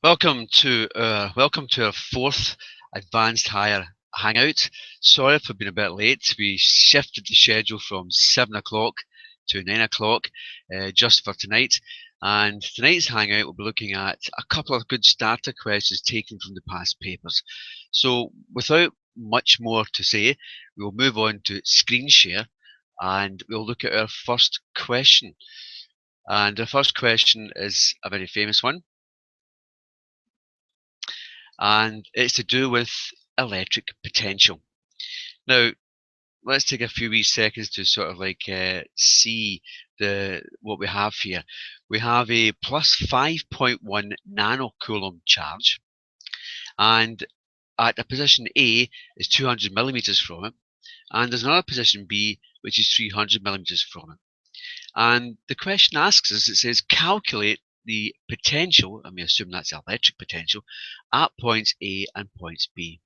Welcome to our fourth advanced higher hangout. Sorry for being a bit late. We shifted the schedule from 7 o'clock to 9 o'clock just for tonight. And tonight's hangout will be looking at a couple of good starter questions taken from the past papers. So without much more to say, we will move on to screen share and we'll look at our first question. And the first question is a very famous one, and it's to do with electric potential. Now, let's take a few wee seconds to sort of see what we have here. We have a plus 5.1 nanocoulomb charge, and at a position A is 200 millimeters from it, and there's another position B which is 300 millimeters from it. And the question asks us, it says calculate the potential, and we assume that's the electric potential, at points A and points B.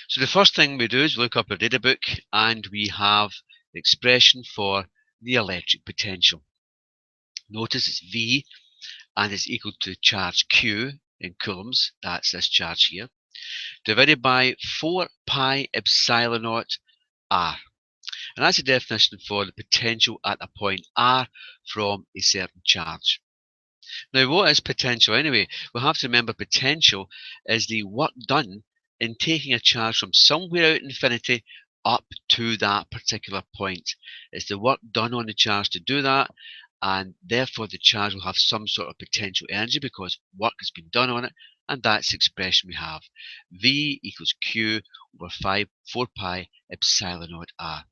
So the first thing we do is look up our data book and we have the expression for the electric potential. Notice it's V and it's equal to charge Q in coulombs, that's this charge here, divided by 4 pi epsilon naught R. And that's the definition for the potential at a point R from a certain charge. Now, what is potential anyway? We'll have to remember potential is the work done in taking a charge from somewhere out in infinity up to that particular point. It's the work done on the charge to do that, and therefore the charge will have some sort of potential energy because work has been done on it, and that's the expression we have. V equals Q over 4 pi epsilon naught R.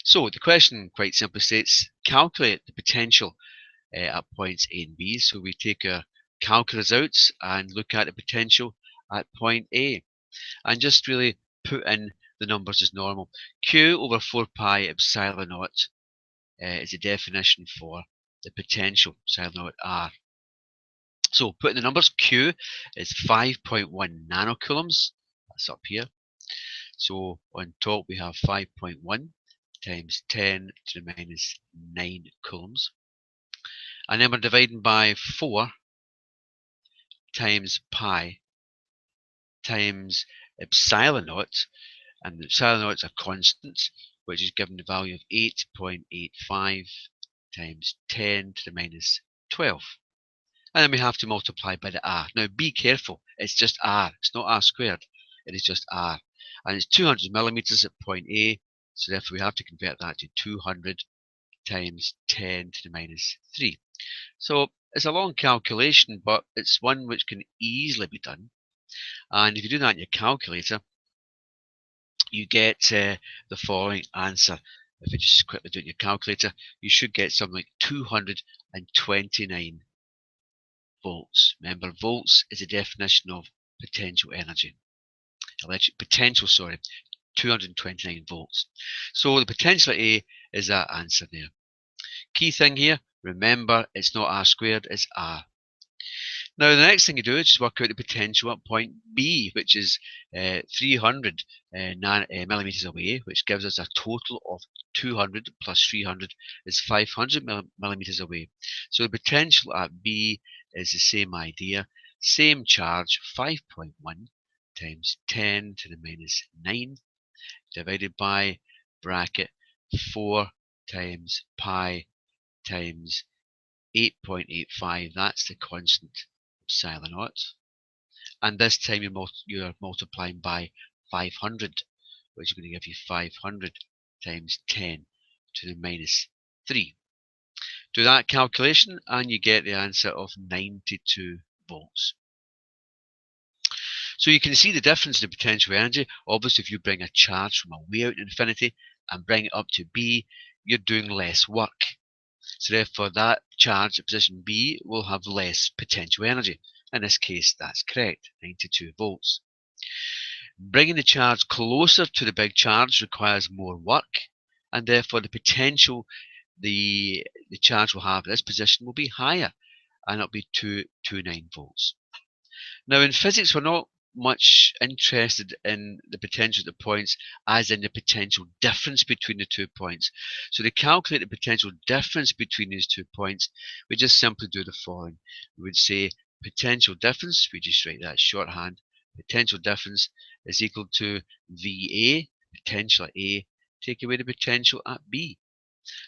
So the question quite simply states, calculate the potential at points A and B. So we take our calculus out and look at the potential at point A and just really put in the numbers as normal. Q over 4 pi epsilon naught is the definition for the potential, epsilon naught R. So put in the numbers, Q is 5.1 nanocoulombs, that's up here. So on top we have 5.1 times 10 to the minus 9 coulombs. And then we're dividing by 4 times pi times epsilon naught, and the epsilon naught is a constant, which is given the value of 8.85 times 10 to the minus 12. And then we have to multiply by the R. Now be careful, it's just R, it's not R squared, it is just R. And it's 200 millimeters at point A, so therefore we have to convert that to 200 times 10 to the minus 3. So it's a long calculation, but it's one which can easily be done. And if you do that in your calculator, you get the following answer. If you just quickly do it in your calculator, you should get something like 229 volts. Remember, volts is a definition of potential energy. Electric potential, sorry, 229 volts. So the potential at A is that answer there. Key thing here, remember, it's not R squared, it's R. Now the next thing you do is just work out the potential at point B, which is 300 millimeters away, which gives us a total of 200 plus 300 is 500 millimeters away. So the potential at B is the same idea, same charge, 5.1 times 10 to the minus 9 divided by bracket 4 times pi times 8.85, that's the constant epsilon naught. And this time you're multiplying by 500, which is going to give you 500 times 10 to the minus 3. Do that calculation and you get the answer of 92 volts. So you can see the difference in the potential energy. Obviously, if you bring a charge from a way out in infinity and bring it up to B, you're doing less work. So therefore that charge at position B will have less potential energy. In this case, that's correct, 92 volts. Bringing the charge closer to the big charge requires more work, and therefore the potential the charge will have at this position will be higher, and it'll be 229 volts. Now in physics, we're not much interested in the potential at the points as in the potential difference between the 2 points. So to calculate the potential difference between these 2 points, we just simply do the following. We would say potential difference, we just write that shorthand, potential difference is equal to VA, potential at A, take away the potential at B.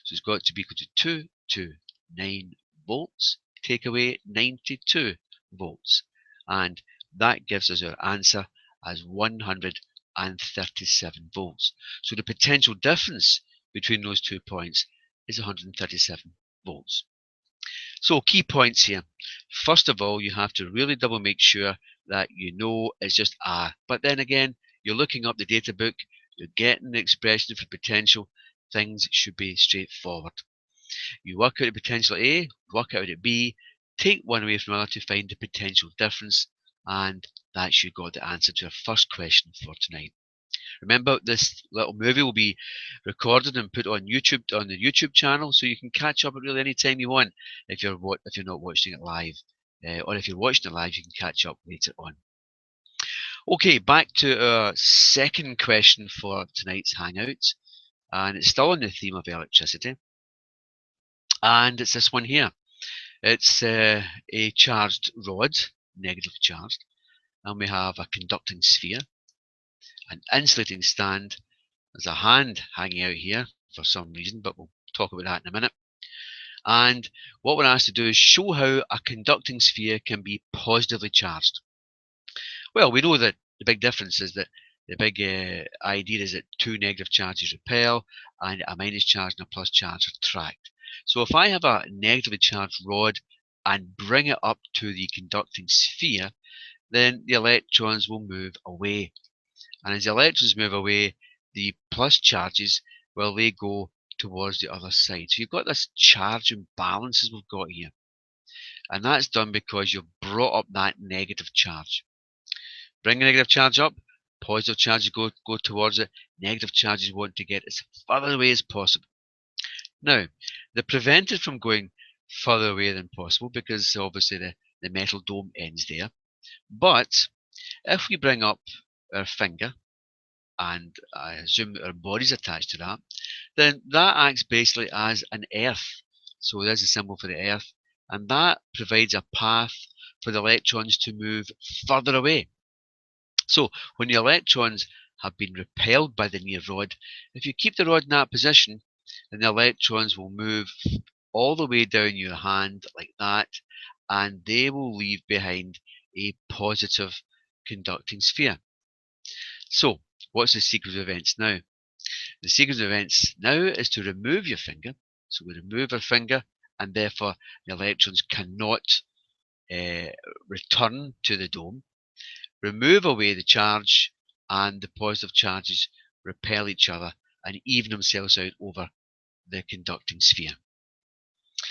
So it's got to be equal to 229 volts, take away 92 volts. And that gives us our answer as 137 volts. So the potential difference between those 2 points is 137 volts. So key points here. First of all, you have to really double make sure that you know it's just R. But then again, you're looking up the data book, you're getting the expression for potential, things should be straightforward. You work out the potential at A, work out at B, take one away from the other to find the potential difference, and that's you got the answer to our first question for tonight. Remember, this little movie will be recorded and put on YouTube, on the YouTube channel, so you can catch up at really any time you want if you're not watching it live, or if you're watching it live, you can catch up later on. Okay, back to our second question for tonight's hangout, and it's still on the theme of electricity, and it's this one here. It's a charged rod, negative charged, and we have a conducting sphere, an insulating stand. There's a hand hanging out here for some reason, but we'll talk about that in a minute. And what we're asked to do is show how a conducting sphere can be positively charged. Well, we know that the big difference is that the big idea is that two negative charges repel and a minus charge and a plus charge attract. So if I have a negatively charged rod and bring it up to the conducting sphere, then the electrons will move away. And as the electrons move away, the plus charges, well, they go towards the other side. So you've got this charge imbalance as we've got here. And that's done because you've brought up that negative charge. Bring the negative charge up, positive charges go towards it, negative charges want to get as further away as possible. Now, they're prevented from going further away than possible because obviously the metal dome ends there. But if we bring up our finger, and I assume that our body's attached to that, then that acts basically as an earth. So there's a symbol for the earth, and that provides a path for the electrons to move further away. So when the electrons have been repelled by the near rod, if you keep the rod in that position, then the electrons will move all the way down your hand like that, and they will leave behind a positive conducting sphere. So what's the sequence of events now? The sequence of events now is to remove your finger. So we remove our finger, and therefore the electrons cannot return to the dome. Remove away the charge, and the positive charges repel each other and even themselves out over the conducting sphere.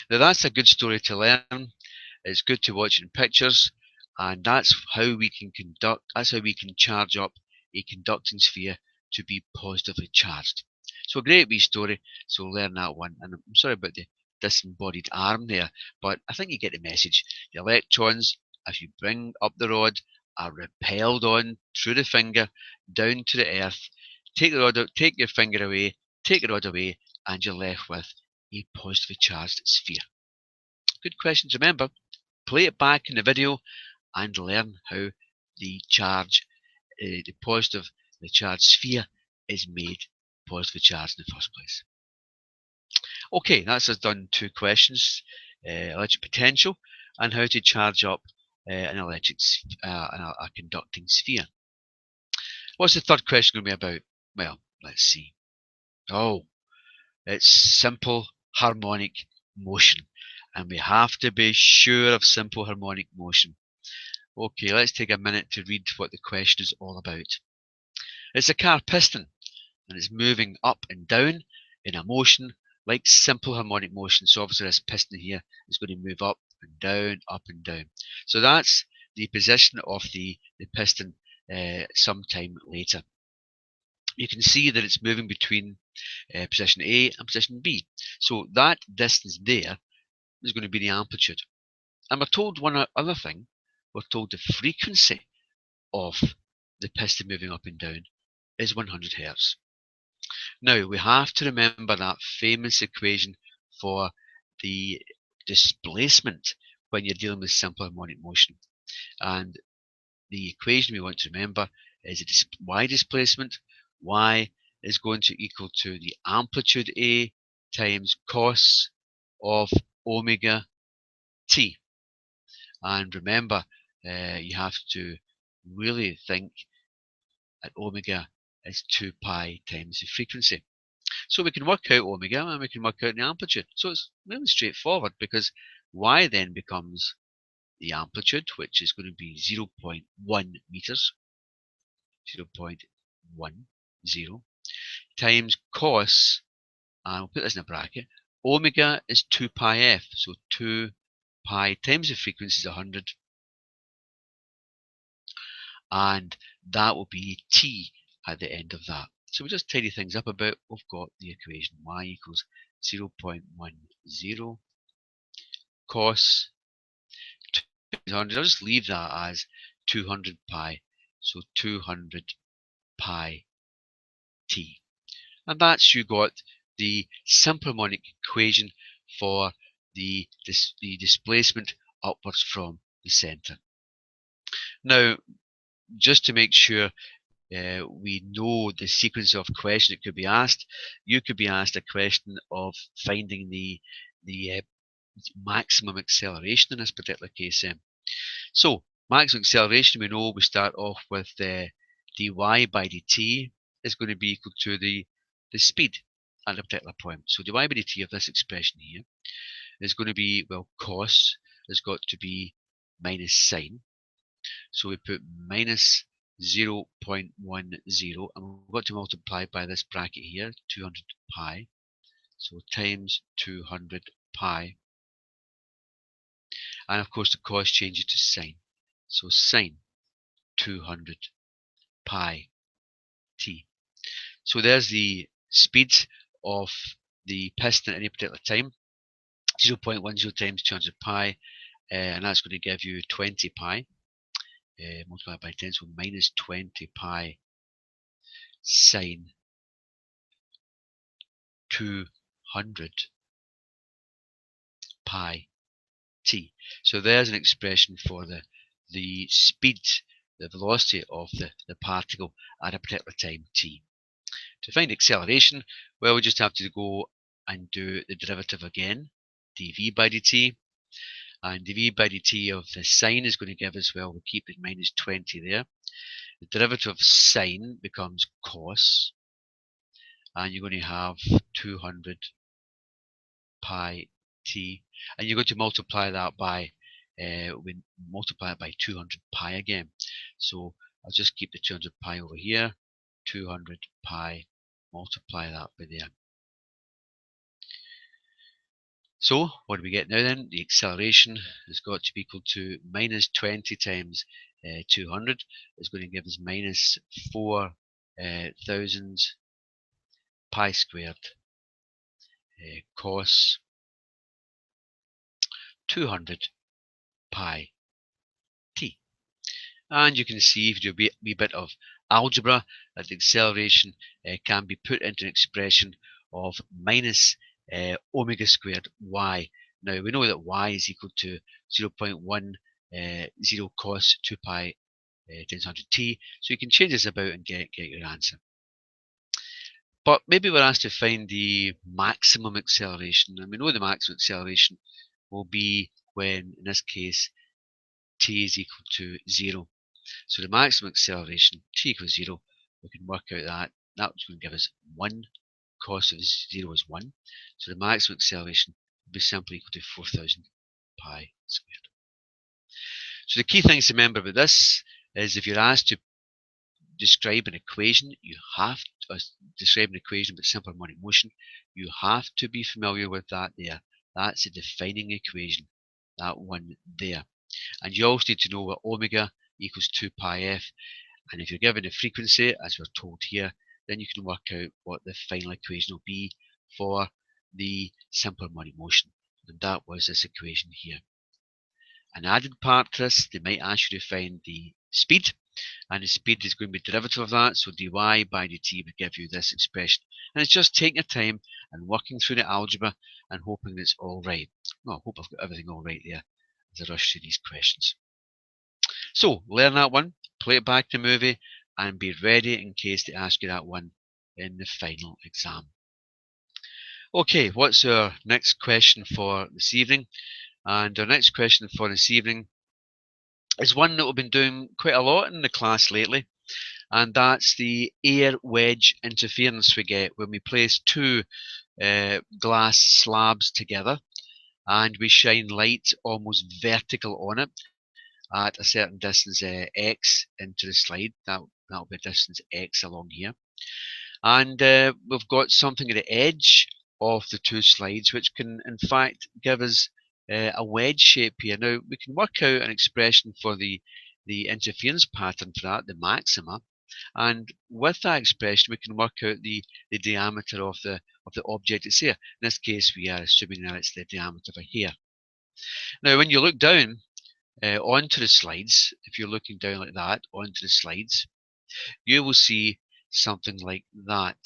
Now that's a good story to learn. It's good to watch in pictures, and that's how we can charge up a conducting sphere to be positively charged. So a great wee story, so learn that one. And I'm sorry about the disembodied arm there, but I think you get the message. The electrons, as you bring up the rod, are repelled on through the finger down to the earth. Take the rod out, take your finger away, take the rod away, and you're left with a positively charged sphere. Good question to remember. Play it back in the video and learn how the charge, the charged sphere is made positively charged in the first place. Okay, that's us done two questions, electric potential and how to charge up a conducting sphere. What's the third question going to be about? Well, let's see. Oh, it's simple harmonic motion. And we have to be sure of simple harmonic motion. Okay, let's take a minute to read what the question is all about. It's a car piston, and it's moving up and down in a motion like simple harmonic motion. So obviously this piston here is going to move up and down, up and down. So that's the position of the piston sometime later. You can see that it's moving between position A and position B. So that distance there is going to be the amplitude. And we're told one other thing. We're told the frequency of the piston moving up and down is 100 Hertz. Now, we have to remember that famous equation for the displacement, when you're dealing with simple harmonic motion. And the equation we want to remember is a y displacement. Y is going to equal to the amplitude A times cos of omega t. And remember, you have to really think that omega is 2 pi times the frequency. So we can work out omega and we can work out the amplitude. So it's really straightforward, because y then becomes the amplitude, which is going to be 0.1 meters, 0.10, times cos, and we'll put this in a bracket, omega is 2 pi f, so 2 pi times the frequency is 100, and that will be t at the end of that. So we just tidy things up a bit. We've got the equation y equals 0.10 cos 200. I'll just leave that as 200 pi, so 200 pi t. And that's you got the simple harmonic equation for the displacement upwards from the centre. Now, just to make sure we know the sequence of questions that could be asked, you could be asked a question of finding the maximum acceleration in this particular case. So, maximum acceleration, we know we start off with dy by dt is going to be equal to the speed at a particular point. So dy by dt of this expression here is going to be, well, cos has got to be minus sine. So we put minus 0.10, and we've got to multiply by this bracket here, 200 pi. So times 200 pi. And of course the cos changes to sine. So sine 200 pi t. So there's the speed of the piston at any particular time, 0.10 times 200 pi, and that's going to give you 20 pi, multiplied by 10, so minus 20 pi sine 200 pi t. So there's an expression for the speed, the velocity of the particle at a particular time t. To find acceleration, well, we just have to go and do the derivative again, dv by dt, and dv by dt of the sine is going to give us, well, we'll keep it minus 20 there. The derivative of sine becomes cos, and you're going to have 200 pi t, and you're going to multiply that by, we multiply it by 200 pi again. So I'll just keep the 200 pi over here, 200 pi, multiply that by there. So what do we get now then? The acceleration has got to be equal to minus 20 times 200 is going to give us minus 4,000 pi squared cos 200 pi t. And you can see, if you do a wee bit of algebra, that the acceleration can be put into an expression of minus omega squared y. Now we know that y is equal to 0.10 cos 2 pi times 100 t, so you can change this about and get your answer. But maybe we're asked to find the maximum acceleration, and we know the maximum acceleration will be when, in this case, t is equal to 0. So the maximum acceleration, t equals 0, we can work out that. That's going to give us 1. Cos of 0 is 1. So the maximum acceleration will be simply equal to 4,000 pi squared. So the key things to remember about this is, if you're asked to describe an equation, you have to describe an equation with simple harmonic motion, you have to be familiar with that there. That's the defining equation, that one there. And you also need to know what omega equals 2 pi f, and if you're given a frequency, as we're told here, then you can work out what the final equation will be for the simple harmonic motion. And that was this equation here. An added part to this, they might ask you to find the speed, and the speed is going to be derivative of that, so dy by dt would give you this expression. And it's just taking your time and working through the algebra and hoping it's all right. Well, I hope I've got everything all right there. as I rush through these questions. So learn that one, play it back to the movie, and be ready in case they ask you that one in the final exam. Okay, what's our next question for this evening? And our next question for this evening is one that we've been doing quite a lot in the class lately, and that's the air wedge interference we get when we place two glass slabs together and we shine light almost vertical on it at a certain distance x into the slide. That'll be a distance x along here. And we've got something at the edge of the two slides which can in fact give us a wedge shape here. Now we can work out an expression for the interference pattern for that, the maxima, and with that expression we can work out the diameter of the object it's here. In this case we are assuming that it's the diameter of a hair. Now when you look down onto the slides, if you're looking down like that onto the slides, you will see something like that.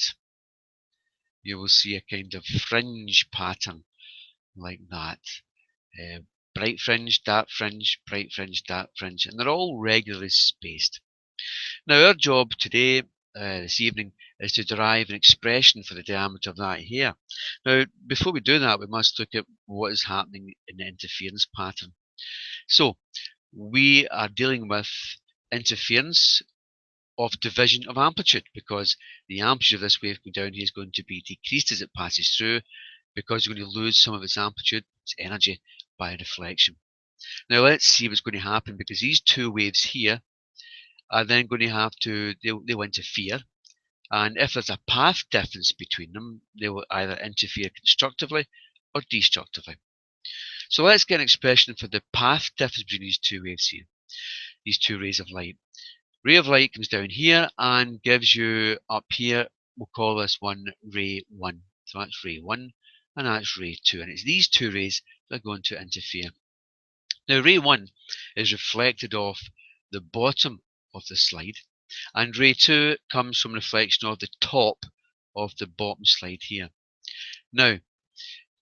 You will see a kind of fringe pattern like that. Bright fringe, dark fringe, bright fringe, dark fringe, and they're all regularly spaced. Now our job today, this evening, is to derive an expression for the diameter of that hair. Now before we do that we must look at what is happening in the interference pattern. So we are dealing with interference of division of amplitude, because the amplitude of this wave going down here is going to be decreased as it passes through, because you're going to lose some of its amplitude, its energy, by reflection. Now let's see what's going to happen, because these two waves here are then going to have to, they'll interfere, and if there's a path difference between them, they will either interfere constructively or destructively. So let's get an expression for the path difference between these two waves here, these two rays of light. Ray of light comes down here and gives you up here, we'll call this one ray 1. So that's ray 1 and that's ray 2, and it's these two rays that are going to interfere. Now ray 1 is reflected off the bottom of the slide, and ray 2 comes from reflection of the top of the bottom slide here. Now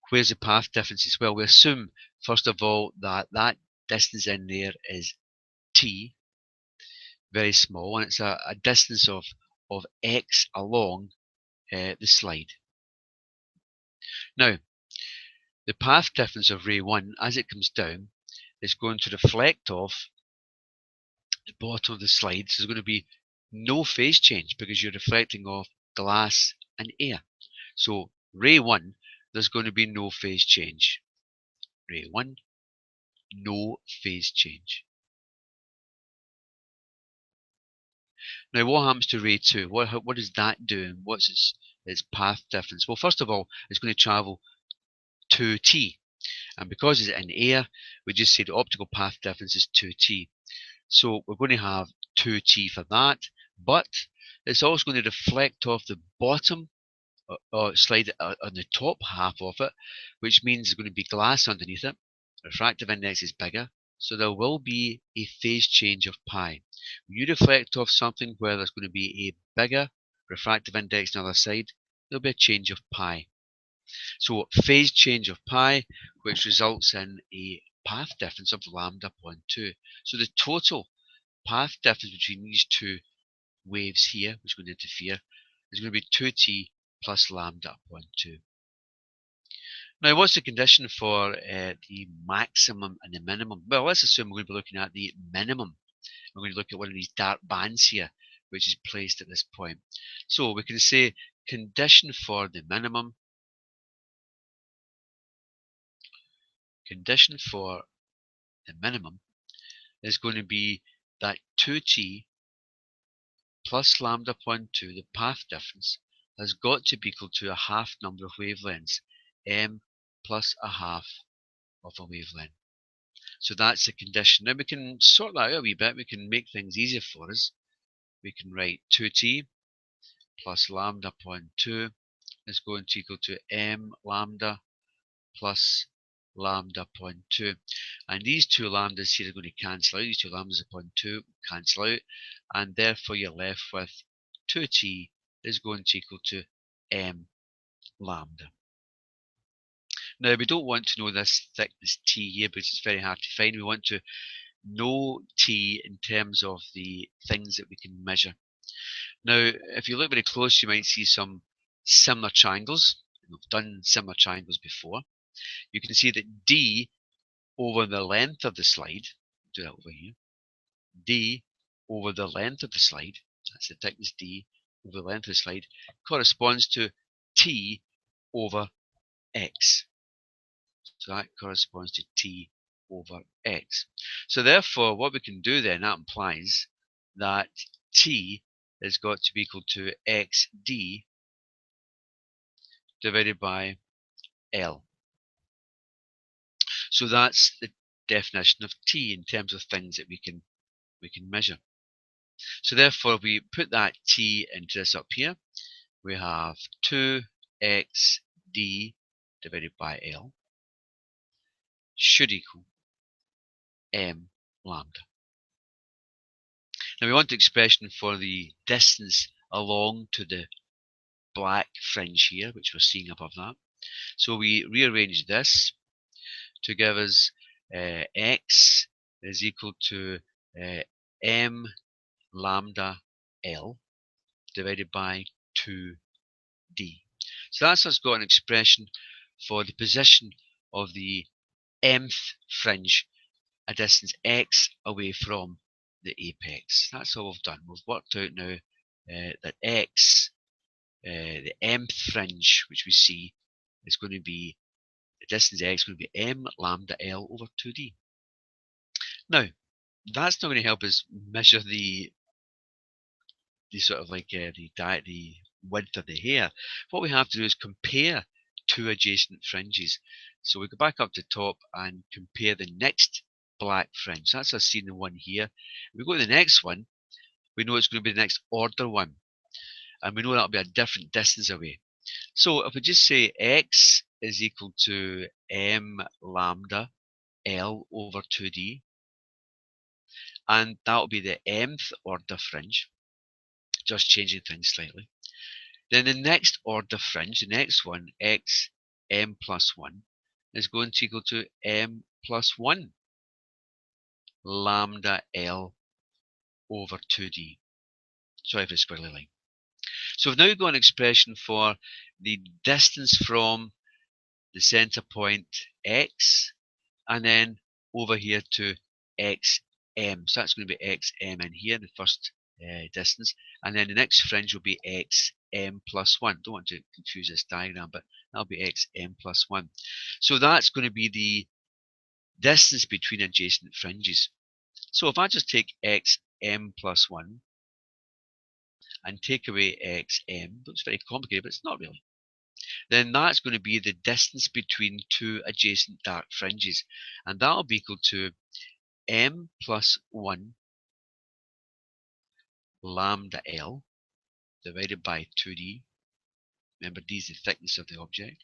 where's the path differences? Well, we assume first of all that that distance in there is t, very small, and it's a distance of x along the slide. Now the path difference of ray 1 as it comes down is going to reflect off the bottom of the slide, so there's going to be no phase change because you're reflecting off glass and air. So ray 1, there's going to be no phase change. Ray 1, no phase change. Now what happens to ray 2? What is that doing? What's its path difference? Well, first of all, it's going to travel 2t, and because it's in air, we just say the optical path difference is 2t. So we're going to have 2t for that, but it's also going to reflect off the bottom slide on the top half of it, which means there's going to be glass underneath it. Refractive index is bigger, so there will be a phase change of pi. When you reflect off something where there's going to be a bigger refractive index on the other side, there'll be a change of pi. So phase change of pi, which results in a path difference of lambda upon 2. So the total path difference between these two waves here, which are going to interfere, is going to be 2t plus lambda upon 2. Now, what's the condition for the maximum and the minimum? Well, let's assume we're going to be looking at the minimum. We're going to look at one of these dark bands here, which is placed at this point. So we can say condition for the minimum, is going to be that 2t plus lambda upon 2, the path difference, has got to be equal to a half number of wavelengths, m plus a half of a wavelength. So that's the condition. Now we can sort that out a wee bit. We can make things easier for us. We can write 2t plus lambda upon 2 is going to equal to m lambda plus lambda upon 2. And these two lambdas here are going to cancel out. These two lambdas upon 2 cancel out. And therefore you're left with 2t is going to equal to m lambda. Now, we don't want to know this thickness T here because it's very hard to find. We want to know T in terms of the things that we can measure. Now, if you look very close, you might see some similar triangles. We've done similar triangles before. You can see that D over the length of the slide, do that over here, D over the length of the slide, that's the thickness D over the length of the slide, corresponds to T over X. So that corresponds to T over X. So therefore, what we can do then, that implies that T has got to be equal to XD divided by L. So that's the definition of T in terms of things that we can measure. So therefore, if we put that T into this up here, we have 2XD divided by L should equal M lambda. Now we want the expression for the distance along to the black fringe here, which we're seeing above that. So we rearrange this to give us X is equal to M lambda L divided by 2D. So that's us got an expression for the position of the mth fringe a distance x away from the apex. That's all we've done. We've worked out now that x, the mth fringe, which we see, is going to be, the distance x is going to be m lambda L over 2D. Now, that's not going to help us measure the sort of like the width of the hair. What we have to do is compare two adjacent fringes. So we go back up to top and compare the next black fringe. That's us seeing the one here. If we go to the next one, we know it's going to be the next order one. And we know that'll be a different distance away. So if we just say x is equal to m lambda L over 2D, and that'll be the mth order fringe, just changing things slightly. Then the next order fringe, the next one, x m plus 1, is going to equal to m plus 1 lambda L over 2D. Sorry for the squiggly line. So we've now got an expression for the distance from the centre point x, and then over here to xm. So that's going to be xm in here, the first distance, and then the next fringe will be xm plus 1. Don't want to confuse this diagram, but that'll be xm plus 1. So that's going to be the distance between adjacent fringes. So if I just take xm plus 1 and take away xm, looks very complicated, but it's not really, then that's going to be the distance between two adjacent dark fringes, and that'll be equal to m plus 1 lambda L divided by 2D. Remember, D is the thickness of the object.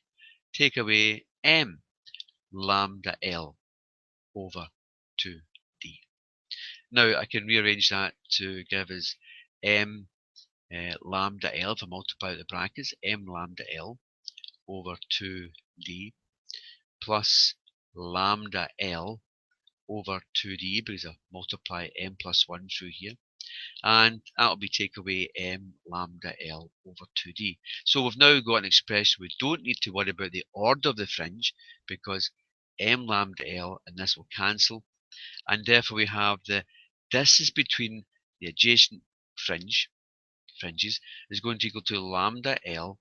Take away m lambda L over 2D. Now I can rearrange that to give us m lambda L. If I multiply out the brackets, m lambda L over 2D plus lambda L over 2D, because I multiply m plus 1 through here, and that'll be take away m lambda L over 2D. So we've now got an expression. We don't need to worry about the order of the fringe, because m lambda L and this will cancel, and therefore we have the distance between the adjacent fringes is going to equal to lambda L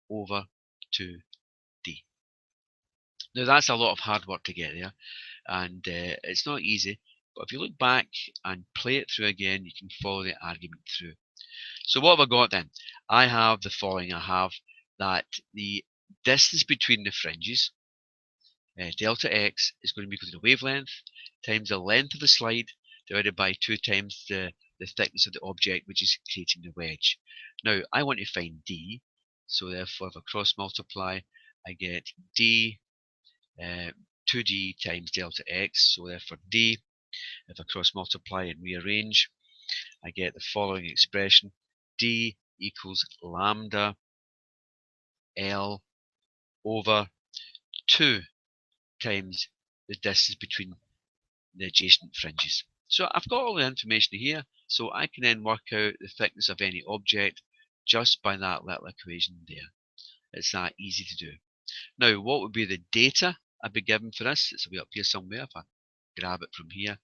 over 2D. Now that's a lot of hard work to get there, and it's not easy, but if you look back and play it through again, you can follow the argument through. So what have I got then? I have the following. I have that the distance between the fringes, delta x, is going to be equal to the wavelength times the length of the slide divided by 2 times the thickness of the object, which is creating the wedge. Now I want to find d, so therefore if I cross multiply, I get d 2d times delta x, so therefore d, if I cross multiply and rearrange, I get the following expression: d equals lambda L over 2 times the distance between the adjacent fringes. So I've got all the information here, so I can then work out the thickness of any object just by that little equation there. It's that easy to do. Now, what would be the data I'd be given for this? It's way up here somewhere. If I grab it from here,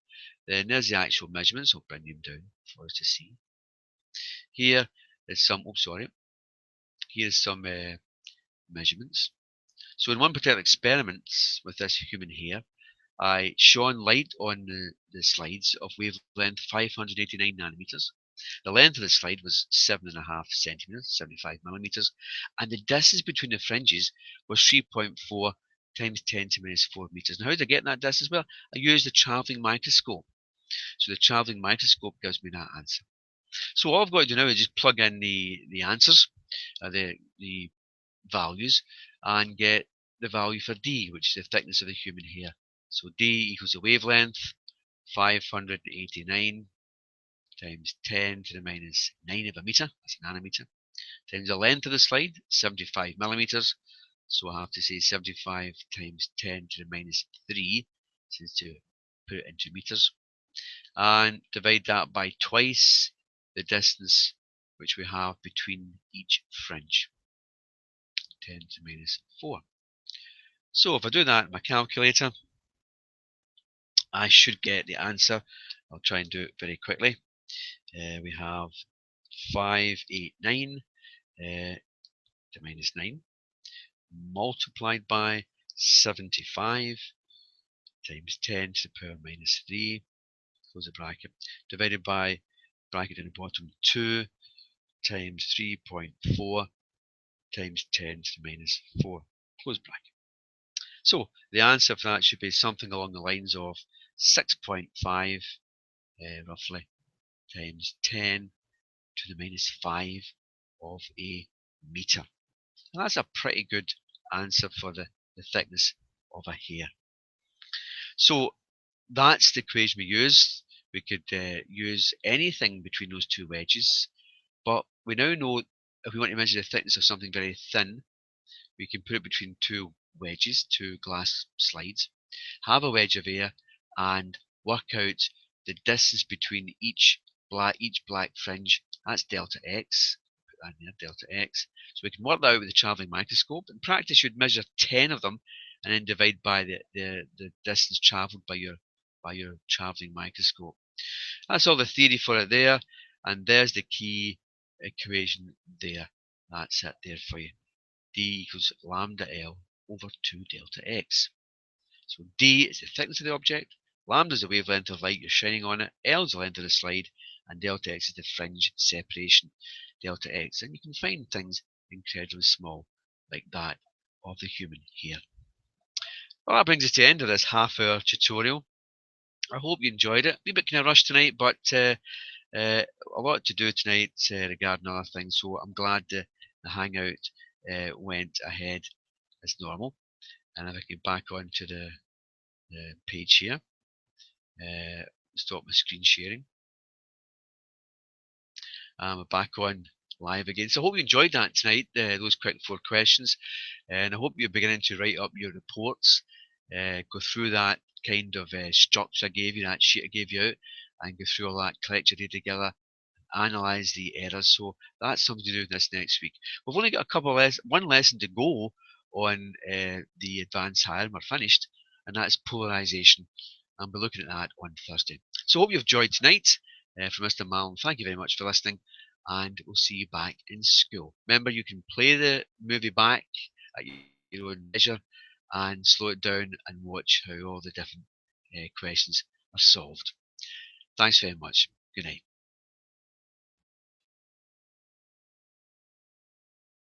then there's the actual measurements. I'll bring them down for us to see. Here is some, here's some measurements. So in one particular experiment with this human hair, I shone light on the slides of wavelength 589 nanometers. The length of the slide was 7.5 centimeters, 75 millimeters, and the distance between the fringes was 3.4 times 10 to the minus 4 meters. Now, how did I get that distance? Well, I used the traveling microscope. So the traveling microscope gives me that answer. So all I've got to do now is just plug in the answers, the values, and get the value for D, which is the thickness of the human hair. So D equals the wavelength, 589 times 10 to the minus 9 of a meter, that's a nanometer, times the length of the slide, 75 millimeters. So I have to say 75 times 10 to the minus 3, since to put it into meters, and divide that by twice the distance which we have between each fringe, 10 to the minus 4. So if I do that in my calculator, I should get the answer. I'll try and do it very quickly. We have 589 to minus 9 multiplied by 75 times 10 to the power minus 3, close the bracket, divided by, bracket in the bottom, 2 times 3.4 times 10 to the minus 4, close bracket. So the answer for that should be something along the lines of 6.5 roughly times 10 to the minus 5 of a meter. And that's a pretty good answer for the thickness of a hair. So that's the equation we use. We could use anything between those two wedges, but we now know if we want to measure the thickness of something very thin, we can put it between two wedges, two glass slides, have a wedge of air, and work out the distance between each black fringe. That's delta x. Put that in there, delta x. So we can work that out with the travelling microscope. In practice, you'd measure 10 of them and then divide by the distance travelled by your travelling microscope. That's all the theory for it there, and there's the key equation there. That's it there for you. D equals lambda L over 2 delta x. So D is the thickness of the object, lambda is the wavelength of light you're shining on it, L is the length of the slide, and delta x is the fringe separation, delta x. And you can find things incredibly small like that of the human hair. Well, that brings us to the end of this half-hour tutorial. I hope you enjoyed it. A wee bit kind of rushed tonight, but a lot to do tonight regarding other things, so I'm glad the Hangout went ahead as normal. And if I get back onto the page here, stop my screen sharing. I'm back on live again. So I hope you enjoyed that tonight, those quick 4 questions. And I hope you're beginning to write up your reports, go through that kind of structure I gave you, that sheet I gave you out, and go through all that, collect your data together, analyze the errors. So that's something to do this next week. We've only got one lesson to go on the advanced higher, and we're finished, and that's polarization. And we're looking at that on Thursday. So I hope you've enjoyed tonight. From Mr. Malin, thank you very much for listening, and we'll see you back in school. Remember, you can play the movie back at your own leisure and slow it down and watch how all the different questions are solved. Thanks very much. Good night.